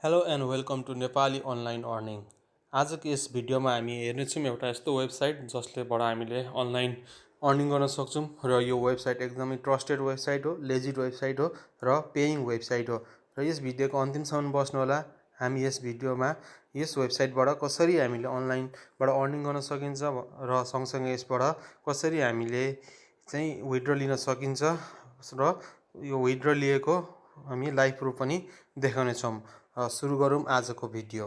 Hello and welcome to Nepali online earning. आजको यस भिडियोमा हामी हेर्नेछौँ एउटा यस्तो वेबसाइट जसलेबाट हामीले अनलाइन अर्निङ गर्न सक्छौँ र यो वेबसाइट एकदमै ट्रस्टेड वेबसाइट हो, लेजिट वेबसाइट हो र पेइङ वेबसाइट हो। र यस भिडियोको अन्तिमसम्म बस्नुहोला। हामी यस भिडियोमा यस वेबसाइटबाट कसरी हामीले अनलाइनबाट अर्निङ गर्न सकिन्छ र सँगसँगै यसबाट कसरी हामीले चाहिँ विथड्र लिन सकिन्छ र यो विथड्र लिएको हामी लाइभ प्रुफ पनि देखाउनेछौँ। सुरु गरौँ आजको भिडियो।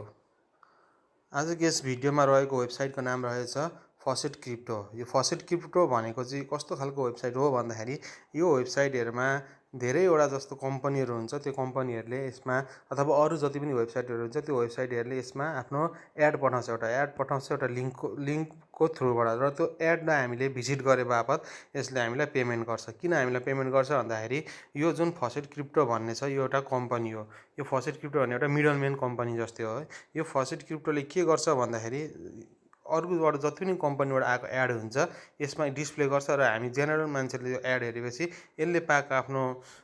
आजको यस भिडियोमा रहेको वेबसाइटको नाम रहेछ फसेट क्रिप्टो। यो फसेट क्रिप्टो भनेको चाहिँ कस्तो खालको वेबसाइट हो भन्दाखेरि यो वेबसाइटहरूमा धेरैवटा जस्तो कम्पनीहरू हुन्छ। त्यो कम्पनीहरूले यसमा अथवा अरू जति पनि वेबसाइटहरू हुन्छ त्यो वेबसाइटहरूले यसमा आफ्नो एड पठाउँछ, एउटा लिङ्कको थ्रुबाट, र त्यो एडलाई हामीले भिजिट गरे बापत यसले हामीलाई पेमेन्ट गर्छ। किन हामीलाई पेमेन्ट गर्छ भन्दाखेरि यो जुन फसेट क्रिप्टो भन्ने छ यो एउटा कम्पनी हो। यो फसेट क्रिप्टो भन्ने एउटा मिडलम्यान कम्पनी जस्तै हो है। यो फसेट क्रिप्टोले के गर्छ भन्दाखेरि अरूबाट जति पनि कम्पनीबाट आएको एड हुन्छ यसमा डिस्प्ले गर्छ र हामी जेनरल मान्छेले यो एड हेरेपछि यसले पाएको आफ्नो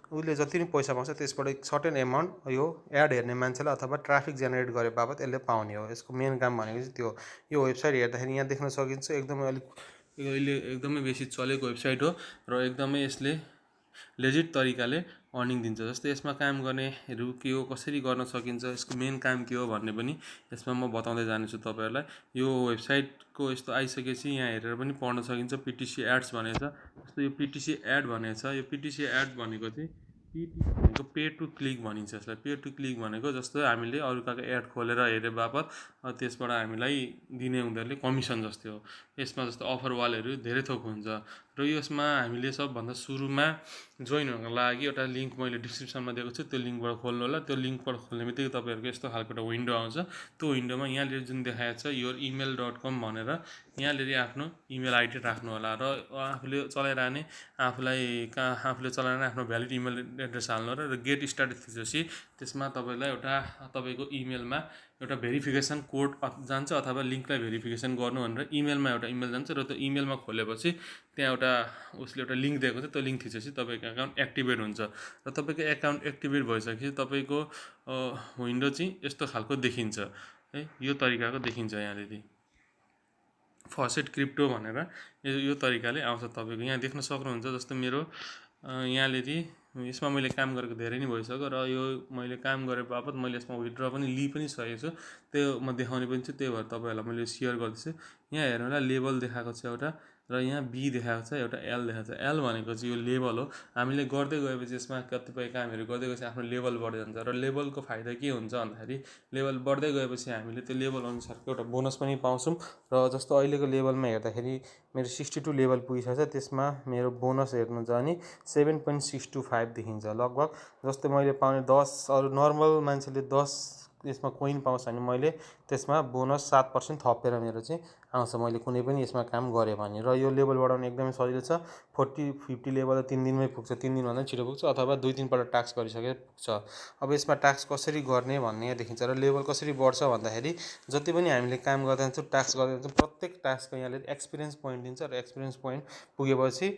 उसले जति पनि पैसा पाउँछ त्यसबाट एक सर्टेन एमाउन्ट यो एड हेर्ने मान्छेलाई अथवा ट्राफिक जेनेरेट गरे बापत यसले पाउने हो। यसको मेन काम भनेको चाहिँ त्यो। यो वेबसाइट हेर्दाखेरि यहाँ देख्न सकिन्छ एकदमै अहिले एकदमै बेसी चलेको वेबसाइट हो र एकदमै यसले लेजिट तरिकाले अर्निङ दिन्छ। जस्तै यसमा काम गर्नेहरू के हो, कसरी गर्न सकिन्छ, यसको मेन काम के हो भन्ने पनि यसमा म बताउँदै जानेछु तपाईँहरूलाई। यो वेबसाइटको यस्तो आइसकेपछि यहाँ हेरेर पनि पढ्न सकिन्छ। पिटिसी एड्स भनेको छ। जस्तो यो पिटिसी एड भनेको छ। यो पिटिसी एड भनेको चाहिँ भनेको पे टु क्लिक भनिन्छ यसलाई। पे टु क्लिक भनेको जस्तो हामीले अरूको एड खोलेर हेरे बापत त्यसबाट हामीलाई दिने उनीहरूले कमिसन जस्तै हो। यसमा जस्तो अफर वालहरू धेरै थोक हुन्छ र यसमा हामीले सबभन्दा सुरुमा जोइन हुनको लागि एउटा लिङ्क मैले डिस्क्रिप्सनमा दिएको छु, त्यो लिङ्कबाट खोल्नु होला। त्यो लिङ्कबाट खोल्ने बित्तिकै तपाईँहरूको यस्तो खालको एउटा विन्डो आउँछ। त्यो विन्डोमा यहाँनिर जुन देखाएको छ योर email.com भनेर यहाँनिर आफ्नो इमेल आइडी राख्नु होला र आफूले चलाइरहने आफूले चलाइरहने आफ्नो भ्यालिड इमेल एड्रेस हाल्नु होला र गेट स्टार्ट थिचेपछि त्यसमा तपाईँलाई तपाईँको इमेलमा एउटा भेरिफिकेसन कोड जान्छ अथवा लिङ्कलाई भेरिफिकेसन गर्नु भनेर इमेलमा एउटा इमेल जान्छ र त्यो इमेलमा खोलेपछि त्यहाँ उसले एउटा लिङ्क दिएको छ। त्यो लिङ्क थिचेपछि तपाईँको एकाउन्ट एक्टिभेट हुन्छ र तपाईँको एकाउन्ट एक्टिभेट भइसकेपछि तपाईँको विन्डो चाहिँ यस्तो खालको देखिन्छ है। यो तरिकाको देखिन्छ यहाँनिर फसेट क्रिप्टो भनेर यो तरिकाले आउँछ। तपाईँको यहाँ देख्न सक्नुहुन्छ। जस्तो मेरो यहाँनिर यसमा मैले काम गरेको धेरै नै भइसक्यो र यो मैले काम गरे बापत मैले यसमा विथड्र पनि पनि सकेको छु। त्यो म देखाउने पनि छु, त्यही भएर तपाईँहरूलाई मैले सेयर गर्दैछु। यहाँ हेर्नु होला लेबल देखाएको छ एउटा र यहाँ बी देखाएको छ, एउटा एल देखाएको छ। एल भनेको चाहिँ यो लेबल हो। हामीले गर्दै गएपछि यसमा कतिपय कामहरू गर्दै गएपछि आफ्नो लेभल बढ्दै जान्छ र लेभलको फाइदा के हुन्छ भन्दाखेरि लेभल बढ्दै गएपछि हामीले त्यो लेभल अनुसारको एउटा बोनस पनि पाउँछौँ। र जस्तो अहिलेको लेभलमा हेर्दाखेरि मेरो 62 लेभल पुगिसकेको छ। त्यसमा मेरो बोनस हेर्नु छ भने 7.625 देखिन्छ लगभग। जस्तै मैले पाउने 10 अरू नर्मल मान्छेले 10 यसमा कोइन पाउँछ भने मैले त्यसमा बोनस 7% थपेर मेरो चाहिँ आउँछ मैले कुनै पनि यसमा काम गरेँ भने। र यो लेभल बढाउनु एकदमै सजिलो छ। 40-50 लेभल 3 दिनमै पुग्छ, 3 दिनभन्दा छिटो पुग्छ अथवा 2-3 पल्ट टास्क गरिसके पुग्छ। अब यसमा टास्क कसरी गर्ने भन्ने यहाँ देखिन्छ र लेभल कसरी बढ्छ भन्दाखेरि जति पनि हामीले काम गर्दै जान्छौँ, टास्क गर्दै जान्छौँ, प्रत्येक टास्कको यहाँले एक्सपिरियन्स पोइन्ट दिन्छ र एक्सपिरियन्स पोइन्ट पुगेपछि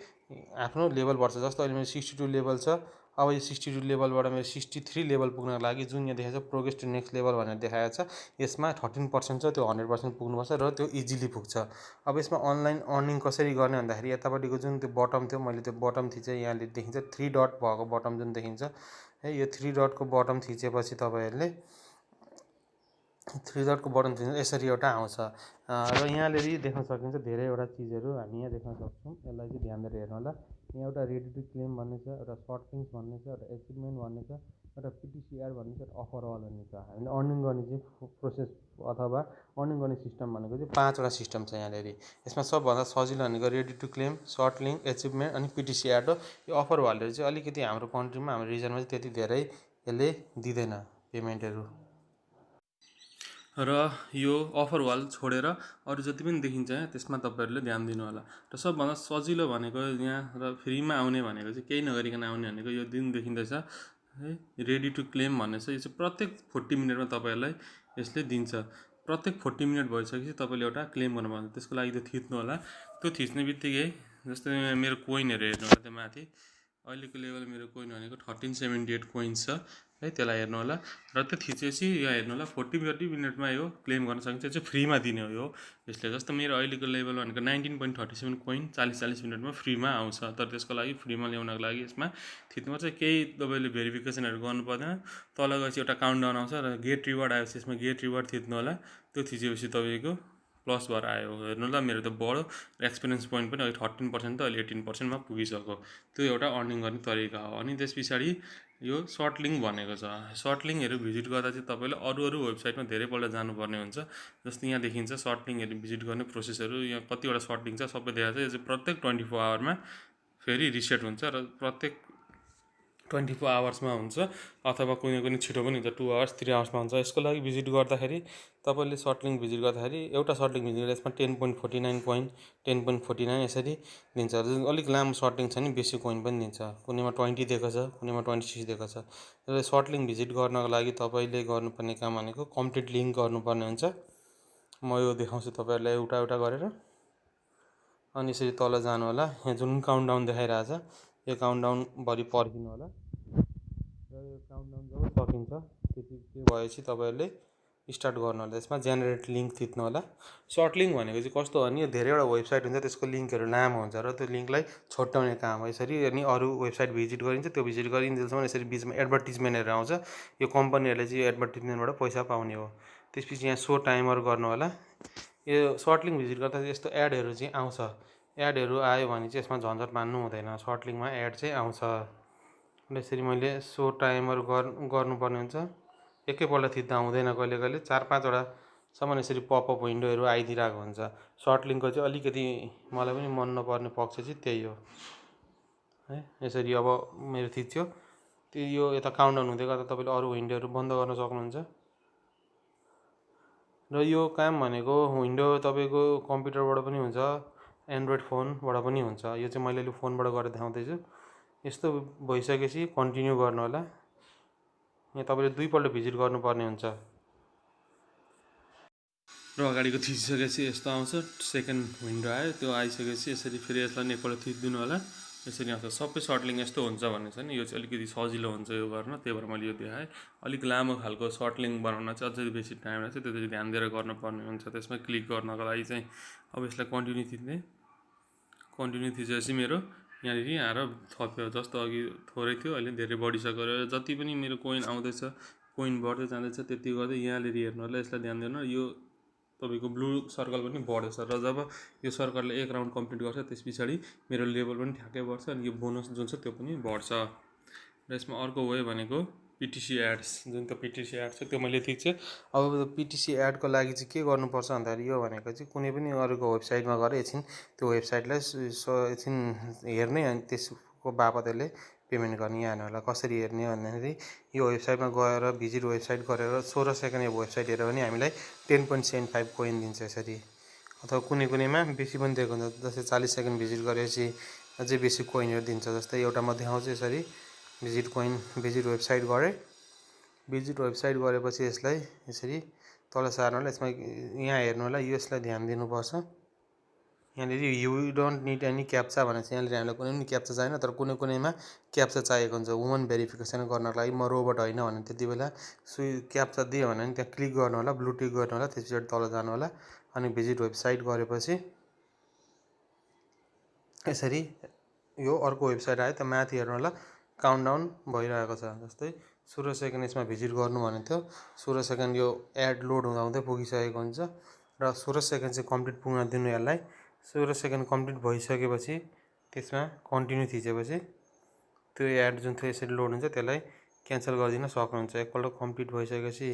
आफ्नो लेभल बढ्छ। जस्तो अहिले मेरो 62 लेभल छ। अब यो 62 लेभलबाट मेरो 63 लेभल पुग्नको लागि जुन यहाँ देखाएको छ प्रोग्रेस टु नेक्स्ट लेभल भनेर देखाएको छ, यसमा 13% छ। त्यो 100% पुग्नुपर्छ र त्यो इजिली पुग्छ। अब यसमा अनलाइन अर्निङ कसरी गर्ने भन्दाखेरि यतापट्टिको जुन त्यो बटम थियो मैले त्यो बटम थिचेँ। यहाँले देखिन्छ 3 डट भएको बटम जुन देखिन्छ है, यो 3 डटको बटम थिचेपछि तपाईँहरूले 3 डटको बटन थिच्नु यसरी एउटा आउँछ र यहाँनिर देख्न सकिन्छ धेरैवटा चिजहरू हामी यहाँ देख्न सक्छौँ। यसलाई चाहिँ ध्यान दिएर हेर्नु होला। यहाँ एउटा रेडी टु क्लेम भन्ने छ, एउटा सर्ट लिङ्क्स भन्ने छ, एउटा एचिभमेन्ट भन्ने छ, एउटा पिटिसी एड भन्ने छ, अफर वाल भन्ने छ। हामीले अर्निङ गर्ने चाहिँ प्रोसेस अथवा अर्निङ गर्ने सिस्टम भनेको चाहिँ 5वटा सिस्टम छ यहाँनिर। यसमा सबभन्दा सजिलो भनेको ready to claim, short link, achievement अनि पिटिसी एड हो। यो अफर वालहरू चाहिँ अलिकति हाम्रो कन्ट्रीमा हाम्रो रिजनमा चाहिँ त्यति धेरै यसले दिँदैन पेमेन्टहरू। र यो अफर वाल छोडेर अरू जति पनि देखिन्छ यहाँ त्यसमा तपाईँहरूले ध्यान दिनु होला। र सबभन्दा सजिलो भनेको यहाँ र फ्रीमा आउने भनेको चाहिँ केही नगरिकन आउने भनेको यो दिन देखिँदैछ है, रेडी टु क्लेम भन्ने छ। यो चाहिँ प्रत्येक 40 मिनटमा तपाईँहरूलाई यसले दिन्छ। प्रत्येक 40 मिनट भइसकेपछि तपाईँले एउटा क्लेम गर्नुपर्छ। त्यसको लागि त्यो थिच्नु होला। त्यो थिच्ने बित्तिकै जस्तै मेरो कोइनहरू हेर्नु होला त्यो माथि अहिलेको लेभल मेरो कोइन भनेको 1378 कोइन्स छ है, त्यसलाई हेर्नु होला। र त्यो थिचेपछि यहाँ हेर्नु होला 40 मिनटमा यो क्लेम गर्न सकिन्छ। त्यो चाहिँ फ्रीमा दिने हो यो यसले। जस्तो मेरो अहिलेको लेभल भनेको 19.37 कोइन 40 मिनटमा फ्रीमा आउँछ। तर त्यसको लागि फ्रीमा ल्याउनको लागि यसमा थिच्नुपर्छ, केही तपाईँले भेरिफिकेसनहरू गर्नु पर्दैन। तल गएपछि एउटा काउन्टडाउन आउँछ र गेट रिवार्ड आएपछि यसमा गेट रिवार्ड थिच्नु होला। त्यो थिचेपछि तपाईँको प्लस भएर आयो हेर्नु ल। मेरो त बढो र एक्सपिरियन्स पोइन्ट पनि अहिले 13% त अहिले 18%मा पुगिसक्यो। त्यो एउटा अर्निङ गर्ने तरिका हो। अनि त्यस पछाडि यो सर्ट लिङ्क भनेको छ। सर्ट लिङ्कहरू भिजिट गर्दा चाहिँ तपाईँले अरू वेबसाइटमा धेरैपल्ट जानुपर्ने हुन्छ। जस्तो यहाँ देखिन्छ सर्ट लिङ्कहरू भिजिट गर्ने प्रोसेसहरू। यहाँ कतिवटा सर्ट लिङ्क छ सबै देखाएको छ। यो चाहिँ प्रत्येक 24 आवरमा फेरि रिसेट हुन्छ र प्रत्येक 24 आवर्समा हुन्छ, अथवा कुनै छिटो पनि हुन्छ, 2 आवर्स 3 आवर्समा हुन्छ। यसको लागि भिजिट गर्दाखेरि तपाईँले सर्ट लिङ्क भिजिट गर्दाखेरि एउटा सर्ट लिङ्क भिजिट गर्दा यसमा 10.49 कोइन 10.49 यसरी दिन्छ। अलिक लामो सर्ट लिङ्क छ नि बेसी कोइन पनि दिन्छ। कुनैमा 20 दिएको छ, कुनैमा 26 दिएको छ। र सर्ट लिङ्क भिजिट गर्नको लागि तपाईँले गर्नुपर्ने काम भनेको कम्प्लिट लिङ्क गर्नुपर्ने हुन्छ। म यो देखाउँछु तपाईँहरूलाई एउटा एउटा गरेर। अनि यसरी तल जानु होला। यहाँ जुन काउन्टडाउन देखाइरहेछ यो काउन्टडाउनभरि पर्खिनु होला। र यो काउन्टडाउन जब सकिन्छ त्यति भएपछि तपाईँहरूले स्टार्ट गर्नु होला। यसमा जेनेरेट लिङ्क थिच्नु होला। सर्ट लिङ्क भनेको चाहिँ कस्तो हो भने यो धेरैवटा वेबसाइट हुन्छ, त्यसको लिङ्कहरू लामो हुन्छ र त्यो लिङ्कलाई छोट्याउने काम हो। यसरी अनि अरू वेबसाइट भिजिट गरिन्छ, त्यो भिजिट गरिन्जेलसम्म यसरी बिचमा एडभर्टिजमेन्टहरू आउँछ। यो कम्पनीहरूले चाहिँ यो एडभर्टिजमेन्टबाट पैसा पाउने हो। त्यसपछि यहाँ सो टाइमर गर्नु होला। यो सर्ट लिङ्क भिजिट गर्दा यस्तो एडहरू चाहिँ आउँछ। एडहरू आयो भने चाहिँ यसमा झन्झट मान्नु हुँदैन, सर्ट लिङ्कमा एड चाहिँ आउँछ। यसरी मैले सो टाइमर गर्नुपर्ने हुन्छ। एकैपल्ट थिच्दा हुँदैन, कहिले कहिले 4-5वटासम्म यसरी पपअप विन्डोहरू आइदिरहेको हुन्छ। सर्ट लिङ्कको चाहिँ अलिकति मलाई पनि मन नपर्ने पक्ष चाहिँ त्यही हो है। यसरी अब मेरो थिच्यो त्यो यो यता काउन्टडाउन हुँदै गर्दा तपाईँले अरू विन्डोहरू बन्द गर्न सक्नुहुन्छ। र यो काम भनेको विन्डो तपाईँको कम्प्युटरबाट पनि हुन्छ, एन्ड्रोइड फोनबाट पनि हुन्छ। यो चाहिँ मैले अहिले फोनबाट गरेर देखाउँदैछु। यस्तो भइसकेपछि कन्टिन्यू गर्नु होला। यहाँ तपाईँले 2 पल्ट भिजिट गर्नुपर्ने हुन्छ। र अगाडिको थिचिसकेपछि यस्तो आउँछ, सेकेन्ड विन्डो आयो। त्यो आइसकेपछि यसरी फेरि यसलाई एकपल्ट थिचिदिनु होला। यसरी आउँछ। सबै सर्ट लिङ्क यस्तो हुन्छ भन्ने छ नि, यो चाहिँ अलिकति सजिलो हुन्छ यो गर्न, त्यही भएर मैले यो देखाएँ। अलिक लामो खालको सर्ट लिङ्क बनाउन चाहिँ अझै बेसी टाइम लाग्छ, त्यो चाहिँ ध्यान दिएर गर्नुपर्ने हुन्छ। त्यसमा क्लिक गर्नको लागि चाहिँ अब यसलाई कन्टिन्यू थिच्ने। कन्टिन्यू थिचेपछि मेरो यहाँनिर आएर थप्यो। जस्तो अघि थोरै थियो, अहिले धेरै बढिसक्यो। र जति पनि मेरो कोइन आउँदैछ, कोइन बढ्दै जाँदैछ, त्यति गर्दै यहाँनिर हेर्नु होला। यसलाई ध्यान दिनु। यो तपाईँको ब्लू सर्कल पनि बढेछ र जब यो सर्कलले 1 राउन्ड कम्प्लिट गर्छ त्यस पछाडि मेरो लेभल पनि ठ्याक्कै बढ्छ अनि यो बोनस जुन छ त्यो पनि बढ्छ। र यसमा अर्को वे भनेको पिटिसी एड्स। जुन त पिटिसी एड छ त्यो मैले थिच्छु। अब पिटिसी एडको लागि चाहिँ के गर्नुपर्छ भन्दाखेरि यो भनेको चाहिँ कुनै पनि अरूको वेबसाइटमा गएर एकछिन त्यो वेबसाइटलाई एकछिन हेर्ने, अनि त्यसको बापतले पेमेन्ट गर्ने। यहाँ हेर्नु होला कसरी हेर्ने भन्दाखेरि यो वेबसाइटमा गएर भिजिट वेबसाइट गरेर 16 सेकेन्ड यो वेबसाइट हेऱ्यो भने हामीलाई 10.75 कोइन दिन्छ यसरी। अथवा कुनैमा बेसी पनि दिएको हुन्छ, जस्तै 40 सेकेन्ड भिजिट गरेपछि अझै बेसी कोइनहरू दिन्छ। जस्तै एउटा म देखाउँछु यसरी। भिजिट वेबसाइट गरेँ। भिजिट वेबसाइट गरेपछि यसलाई यसरी तल सार्नु होला। यसमा यहाँ हेर्नु होला, यसलाई ध्यान दिनुपर्छ। यहाँनिर यु डोन्ट निड एनी क्याप्चा भनेको छ। यहाँनिर हामीलाई कुनै पनि क्याप्चा चाहिएन, तर कुनैमा क्याप्चा चाहिएको हुन्छ वुमन भेरिफिकेसन गर्नको लागि। म रोबोट होइन भने त्यति बेला क्याप्चा दियो भने त्यहाँ क्लिक गर्नु होला, ब्लू टिक गर्नु होला, त्यस पछाडि तल जानु होला। अनि भिजिट वेबसाइट गरेपछि यसरी यो अर्को वेबसाइट आयो। त्यो माथि हेर्नु होला काउन्टडाउन भइरहेको छ। जस्तै 16 सेकेन्ड यसमा भिजिट गर्नु भनेको थियो। 16 सेकेन्ड यो एड लोड हुँदाहुँदै पुगिसकेको हुन्छ र 16 सेकेन्ड चाहिँ कम्प्लिट पुग्न दिनु यसलाई। 16 सेकेन्ड कम्प्लिट भइसकेपछि त्यसमा कन्टिन्यू थिचेपछि त्यो एड जुन थियो यसरी लोड हुन्छ त्यसलाई क्यान्सल गरिदिन सक्नुहुन्छ। एकपल्ट कम्प्लिट भइसकेपछि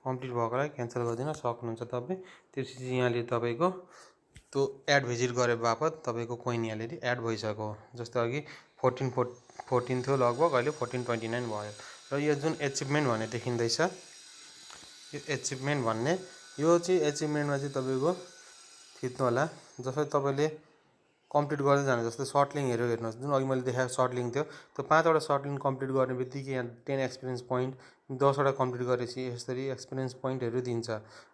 कम्प्लिट भएकोलाई क्यान्सल गरिदिन सक्नुहुन्छ तपाईँ। त्यसपछि यहाँले तपाईँको त्यो एड भिजिट गरे बापत तपाईँको कोइन यहाँनिर एड भइसक्यो। जस्तो अघि 14 थियो लगभग, अहिले 14.29 भयो। र यो जुन एचिभमेन्ट भन्ने देखिँदैछ, यो एचिभमेन्ट भन्ने यो चाहिँ एचिभमेन्टमा चाहिँ तपाईँको थिच्नु होला। जसरी तपाईँले कम्प्लिट गर्दै जानु। जस्तै सर्ट लिङ्कहरू हेर्नुहोस्, जुन अघि मैले देखाएको सर्ट लिङ्क थियो त्यो 5वटा सर्ट लिङ्क कम्प्लिट गर्ने बित्तिकै यहाँ 10 एक्सपिरियन्स पोइन्ट 10 वटा कम्प्लिट गरेपछि यसरी एक्सपिरियन्स पोइन्टहरू दिन्छ।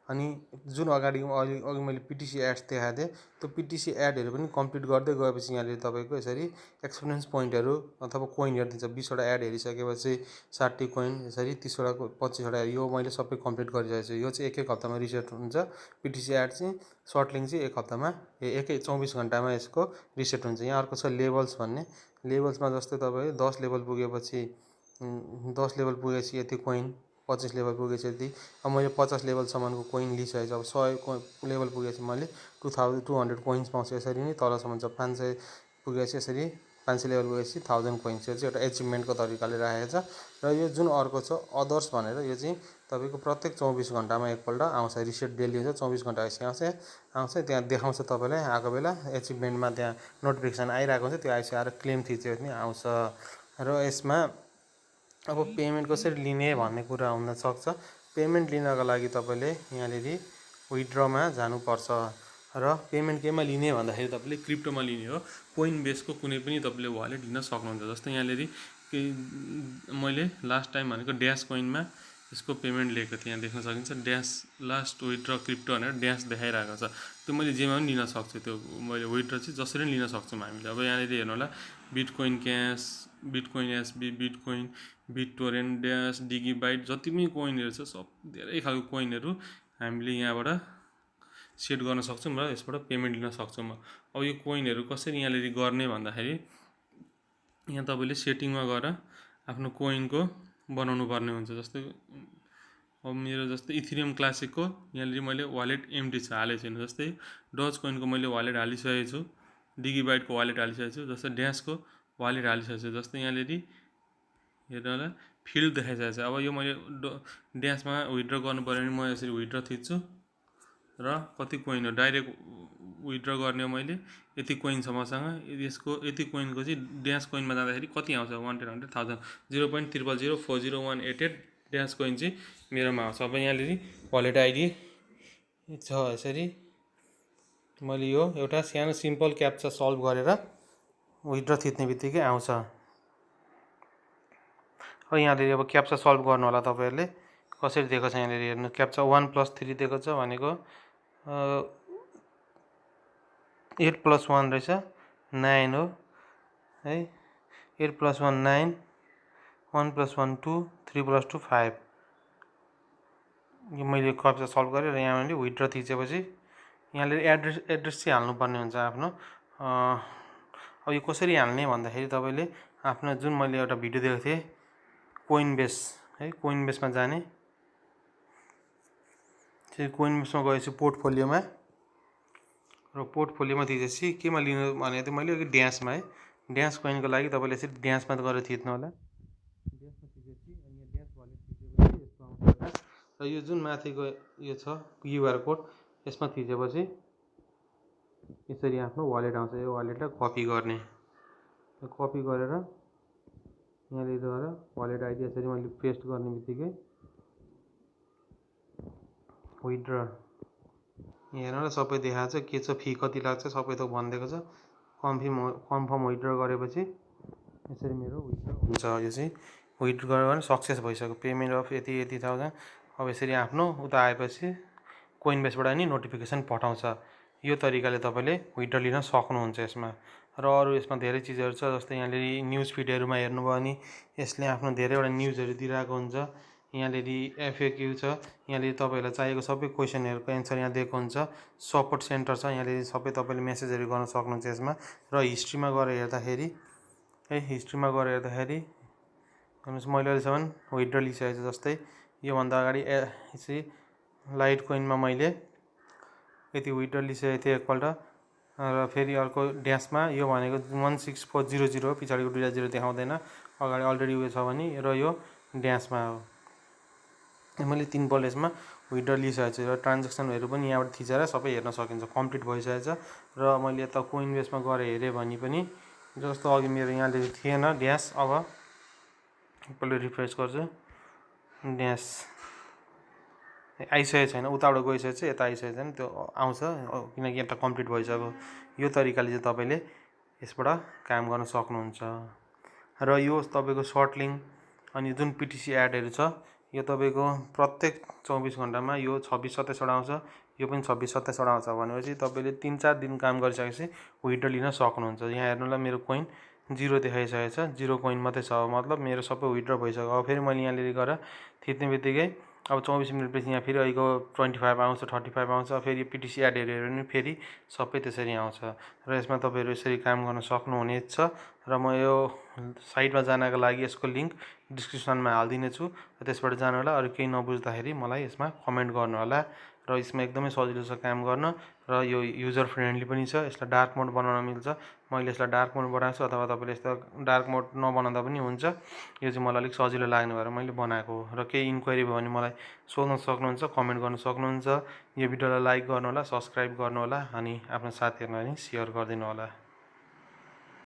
अनि जुन अगाडि मैले पिटिसी एड्स देखाएको थिएँ, त्यो पिटिसी एडहरू पनि कम्प्लिट गर्दै गएपछि यहाँनिर तपाईँको यसरी एक्सपिरियन्स पोइन्टहरू अथवा कोइनहरू दिन्छ। 20 वटा एड हेरिसकेपछि 60 कोइन, यसरी 30 वटा 25 वटा। यो मैले सबै कम्प्लिट गरिरहेको छु। यो चाहिँ एक हप्तामा रिसेट हुन्छ। पिटिसी एड चाहिँ सर्ट लिङ्क चाहिँ एक हप्तामा 24 घन्टामा यसको रिसेट हुन्छ। यहाँ अर्को छ लेभल्स भन्ने। लेभल्समा जस्तै तपाईँ 10 लेभल पुगेपछि 10 लेभल पुगेपछि यति कोइन, 25 लेभल पुगेपछि यति। अब मैले 50 लेभलसम्मको कोइन लिइसकेको छु। अब 100 लेभल पुगेपछि मैले 200 कोइन्स पाउँछु। यसरी नै तलसम्म छ। 500 पुगेपछि यसरी 500 लेभल पुगेपछि 1000 कोइन्स। यो चाहिँ एउटा एचिभमेन्टको तरिकाले राखेको छ। र यो जुन अर्को छ अदर्स भनेर, यो चाहिँ तपाईँको प्रत्येक 24 घन्टामा एकपल्ट आउँछ। रिसेट डेली हुन्छ, 24 घन्टा पछि आउँछ। त्यहाँ देखाउँछ तपाईँलाई आएको बेला एचिभमेन्टमा, त्यहाँ नोटिफिकेसन आइरहेको हुन्छ। त्यो आइसकेर आएर क्लेम थिच्यो भने आउँछ। र यसमा अब पेमेन्ट कसरी लिने भन्ने कुरा हुनसक्छ। पेमेन्ट लिनको लागि तपाईँले यहाँनिर विथड्रमा जानुपर्छ। र पेमेन्ट केमा लिने भन्दाखेरि तपाईँले क्रिप्टोमा लिने हो। कोइन बेसको कुनै पनि तपाईँले वालेट लिन सक्नुहुन्छ। जस्तै यहाँनिर मैले लास्ट टाइम भनेको ड्यास कोइनमा यसको पेमेन्ट लिएको थिएँ। यहाँ देख्न सकिन्छ ड्यास लास्ट विथड्र क्रिप्टो भनेर ड्यास देखाइरहेको छ। त्यो मैले जेमा पनि लिन सक्छु। त्यो मैले विथड्र चाहिँ जसरी पनि लिन सक्छौँ हामीले। अब यहाँनिर हेर्नु होला, Bitcoin Cash, Bitcoin SV, Bitcoin, BitTorrent, Dash, DigiByte, जति पनि कोइनहरू छ सब धेरै खालको कोइनहरू हामीले यहाँबाट सेट गर्न सक्छौँ र यसबाट पेमेन्ट लिन सक्छौँ। अब यो कोइनहरू कसरी यहाँनिर गर्ने भन्दाखेरि यहाँ तपाईँले सेटिङमा गएर आफ्नो कोइनको बनाउनु पर्ने हुन्छ। जस्तै अब मेरो जस्तै इथेरियम क्लासिकको यहाँनिर मैले वालेट एम्टी छ, हालेको छैन। जस्तै डज कोइनको मैले वालेट हालिसकेको छु, डिगी बाइटको वालेट हालिसकेको छु, जस्तै ड्यासको वालेट हालिसकेको छु। जस्तै यहाँनिर हेर्नु होला फिल्ड देखाइसकेको छ। अब यो मैले ड्यासमा विथड्र गर्नु पऱ्यो भने म यसरी विथड्र थिच्छु र कति कोइन हो डाइरेक्ट विथड्र गर्ने हो मैले, यति कोइन छ मसँग। यसको यति कोइनको चाहिँ ड्यास कोइनमा जाँदाखेरि कति आउँछ 100, 1000, 0.00400188 ड्यास कोइन चाहिँ मेरोमा आउँछ। अब यहाँनिर वालेट आइडी छ। यसरी मैले यो एउटा सानो सिम्पल क्याप्चा सल्भ गरेर विथड्र थिच्ने बित्तिकै आउँछ। अब यहाँनिर अब क्याप्चा सल्भ गर्नु होला तपाईँहरूले। कसरी दिएको छ यहाँनिर हेर्नु, क्याप्चा 1+3 दिएको छ भनेको 8+1 रहेछ, 9 हो है। 8+1 9, 1+1 2, 3+2 5। यो मैले क्याप्चा सल्भ गरेँ र यहाँनिर विथड्र थिचेपछि यहाँनिर एड्रेस चाहिँ हाल्नुपर्ने हुन्छ आफ्नो। अब यो कसरी हाल्ने भन्दाखेरि तपाईँले आफ्नो जुन मैले एउटा भिडियो दिएको थिएँ कोइन बेस है, कोइन बेसमा जाने। त्यो कोइन बेसमा गएपछि पोर्टफोलियोमा, र पोर्टफोलियोमा थिचेपछि केमा लिनु भनेको थिएँ मैले ड्यासमा है। ड्यास कोइनको लागि तपाईँले यसरी ड्यासमा गएर थिच्नु होला। ड्यासमा थिचेपछि अनि यहाँ ड्यास वालेट थिचेपछि यस्तो आउँछ। र यो जुन माथिको यो छ क्युआर कोड, यसमा थिचेपछि यसरी आफ्नो वालेट आउँछ। यो वालेटलाई कपी गर्ने, कपी गरेर यहाँनिर गएर वालेट आइडी यसरी मैले पेस्ट गर्ने बित्तिकै विथड्र हेर्नु सबै देखाएको छ, के छ, फी कति लाग्छ सबै थोक भनिदिएको छ। कन्फर्म विथड्र गरेपछि यसरी मेरो विथड्र हुन्छ। यो चाहिँ विथड्र गरेर भने सक्सेस भइसक्यो, पेमेन्ट अफ यति 1000। अब यसरी आफ्नो उता आएपछि कोइन बेसबाट नि नोटिफिकेसन पठाउँछ। यो तरिकाले तपाईँले विथड्र लिन सक्नुहुन्छ यसमा। र अरू यसमा धेरै चिजहरू छ। जस्तै यहाँनिर न्युज फिडहरूमा हेर्नुभयो भने यसले आफ्नो धेरैवटा न्युजहरू दिइरहेको हुन्छ। यहाँनिर एफएक्यू छ, यहाँनिर तपाईँहरूलाई चाहिएको सबै क्वेसनहरूको एन्सर यहाँ दिएको हुन्छ। सपोर्ट सेन्टर छ, यहाँनिर सबै तपाईँले मेसेजहरू गर्न सक्नुहुन्छ यसमा। र हिस्ट्रीमा गएर हेर्दाखेरि है, हिस्ट्रीमा गएर हेर्दाखेरि हेर्नुहोस् मैले अहिलेसम्म विथड्र लिइसकेको छु। जस्तै योभन्दा अगाडि यसरी लाइट कोइनमा मैले यति विथड्र लिइसकेको थिएँ एकपल्ट। र फेरि अर्को ड्यासमा यो भनेको 16400 हो, पछाडिको दुईवटा 0 देखाउँदैन, अगाडि अलरेडी उयो छ भने। र यो ड्यासमा हो, मैले 3 पल्ट यसमा विथड्र लिइसकेको छु। र ट्रान्जेक्सनहरू पनि यहाँबाट थिचेर सबै हेर्न सकिन्छ, कम्प्लिट भइसकेको छ। र मैले यता कोइन बेसमा गएर हेरेँ भने पनि जस्तो अघि मेरो यहाँनिर थिएन ड्यास, अब एकपल्ट रिफ्रेस गर्छु, ड्यास आइसकेको छैन, उताबाट गइसकेको छ, यता आइसकेको छैन, त्यो आउँछ किनकि यता कम्प्लिट भइसक्यो। यो तरिकाले चाहिँ तपाईँले यसबाट काम गर्न सक्नुहुन्छ। र यो तपाईँको सर्ट लिङ्क अनि जुन पिटिसी एडहरू छ यो तपाईँको प्रत्येक 24 घन्टामा यो 26-27वटा आउँछ, यो पनि 26-27वटा आउँछ भनेपछि तपाईँले 3-4 दिन काम गरिसकेपछि विथड्र लिन सक्नुहुन्छ। यहाँ हेर्नुलाई मेरो कोइन 0 देखाइसकेको छ, 0 कोइन मात्रै छ, मतलब मेरो सबै विथड्र भइसक्यो। अब फेरि मैले यहाँनिर गएर थिच्ने बित्तिकै अब 24 मिनटपछि यहाँ फेरि अहिलेको 25 आउँछ, 35 आउँछ, फेरि पिटिसी एड हेऱ्यो भने फेरि सबै त्यसरी आउँछ र यसमा तपाईँहरू यसरी काम गर्न सक्नुहुनेछ। र म यो साइटमा जानका लागि यसको लिङ्क डिस्क्रिप्सनमा हालिदिनेछु, त्यसबाट जानु होला। अरू केही नबुझ्दाखेरि मलाई यसमा कमेन्ट गर्नु होला। र यसमा एकदमै सजिलो छ काम गर्न र यो युजर फ्रेन्डली पनि छ। यसलाई डार्क मोड बनाउन मिल्छ, मैले यसलाई डार्क मोड बनाएको छु, अथवा तपाईँले यस्तो डार्क मोड नबनाउँदा पनि हुन्छ। यो चाहिँ मलाई अलिक सजिलो लाग्ने भएर मैले बनाएको हो। र केही इन्क्वायरी भयो भने मलाई सोध्न सक्नुहुन्छ, कमेन्ट गर्न सक्नुहुन्छ। यो भिडियोलाई लाइक गर्नु होला, सब्सक्राइब गर्नु होला, अनि आफ्नो साथीहरूलाई पनि सेयर गरिदिनु होला।